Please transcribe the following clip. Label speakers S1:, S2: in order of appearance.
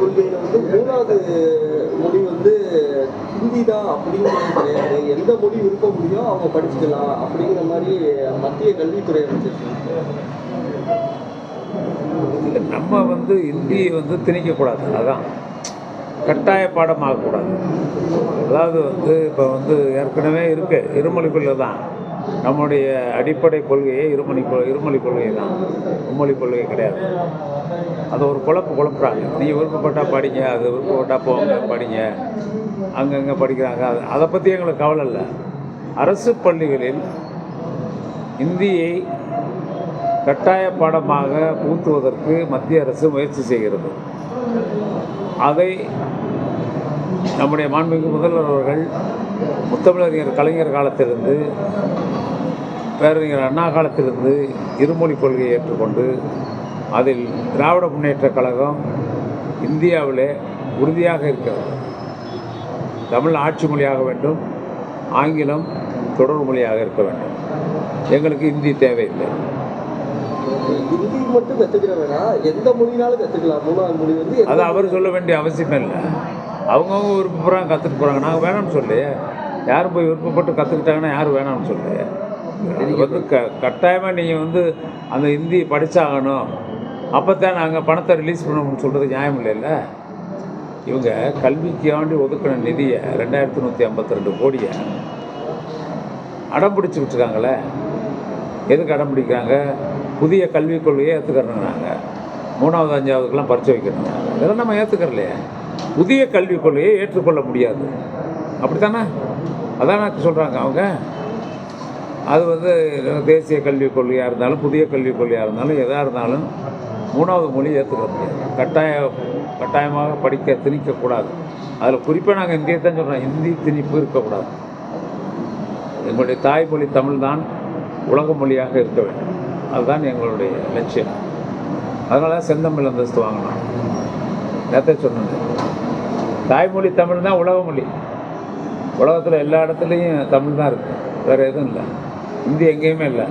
S1: கொள்கையில வந்து 3வது மொழி வந்து ஹிந்தி தான் அப்படிங்கிறது கிடையாது. எந்த மொழி விருப்ப முடியும் அவங்க படிச்சுக்கலாம் அப்படிங்கிற மாதிரி மத்திய கல்வித்துறை அமைச்சர் சொல்லியிருக்காரு.
S2: இல்லை, நம்ம வந்து இந்தியை வந்து திணிக்கக்கூடாது. அதான் கட்டாய பாடமாகக்கூடாது. அதாவது வந்து இப்போ வந்து ஏற்கனவே இருக்குது இருமொழி கொள்கை தான். நம்முடைய அடிப்படை கொள்கையே இருமொழி கொள்கை தான், மும்மொழி கொள்கை கிடையாது. அதை ஒரு குழப்புறாங்க. நீங்கள் விருப்பப்பட்டால் படிங்க, அது விருப்பப்பட்டால் போங்க படிங்க, அங்கங்கே படிக்கிறாங்க. அதை பற்றி எங்களுக்கு கவலை இல்லை. அரசு பள்ளிகளில் இந்தியை கட்டாய பாடமாக புகுத்துவதற்கு மத்திய அரசு முயற்சி செய்கிறது. அதை நம்முடைய மாண்புமிகு முதல்வர் அவர்கள் முத்தமிழறிஞர் கலைஞர் காலத்திலிருந்து பேரறிஞர் அண்ணா காலத்திலிருந்து இருமொழி கொள்கையை ஏற்றுக்கொண்டு அதில் திராவிட முன்னேற்றக் கழகம் இந்தியாவிலே உறுதியாக இருக்கிறது. தமிழ் ஆட்சி மொழியாக வேண்டும், ஆங்கிலம் தொடர் மொழியாக இருக்க வேண்டும். எங்களுக்கு இந்தி தேவையில்லை.
S1: ஹிந்தி மட்டும் கற்றுக்கிற வேணாம், எந்த மொழினாலும் கற்றுக்கலாம். 3வது மொழி வந்து
S2: அதை அவர் சொல்ல வேண்டிய அவசியமே இல்லை. அவங்கவுங்க விருப்பப்படுறாங்க, கற்றுட்டு போகிறாங்க. நாங்கள் வேணாம்னு சொல்லி யாரும் போய் விருப்பப்பட்டு கற்றுக்கிட்டாங்கன்னா யாரும் வேணாம்னு சொல்லி அது வந்து கட்டாயமாக நீங்கள் வந்து அந்த ஹிந்தி படித்தாகணும், அப்போ தான் நாங்கள் பணத்தை ரிலீஸ் பண்ணணும்னு சொல்கிறது நியாயம் இல்லைல்ல. இவங்க கல்விக்காண்டி ஒதுக்கின நிதியை 2152 கோடியை அடம் பிடிச்சி விட்டுருக்காங்களே. எதுக்கு அடம் பிடிக்கிறாங்க? புதிய கல்விக் கொள்கையை ஏற்றுக்கிறோங்கிறாங்க. 3வது 5வதுக்கெல்லாம் பரிச்சை வைக்கணும். இதெல்லாம் நம்ம ஏற்றுக்கிறலையே. புதிய கல்விக் கொள்கையை ஏற்றுக்கொள்ள முடியாது, அப்படித்தானே? அதானே சொல்கிறாங்க அவங்க. அது வந்து தேசிய கல்விக் கொள்கையாக இருந்தாலும் புதிய கல்விக் கொள்கையாக இருந்தாலும் எதாக இருந்தாலும் 3வது மொழி ஏற்றுக்க முடியாது. கட்டாயமாக படிக்க திணிக்கக்கூடாது. அதில் குறிப்பாக நாங்கள் இந்தியை தான் சொல்கிறோம், இந்தி திணிப்பு இருக்கக்கூடாது. எங்களுடைய தாய்மொழி தமிழ் தான் உலக மொழியாக இருக்க வேண்டும். அதுதான் எங்களுடைய லட்சியம். அதனால செந்தமிழ் அந்தஸ்து வாங்கணும். நேரத்தை சொன்னது தாய்மொழி தமிழ் தான் உலக மொழி. உலகத்தில் எல்லா இடத்துலையும் தமிழ் தான் இருக்குது, வேறு எதுவும் இல்லை. இந்தி எங்கேயுமே இல்லை.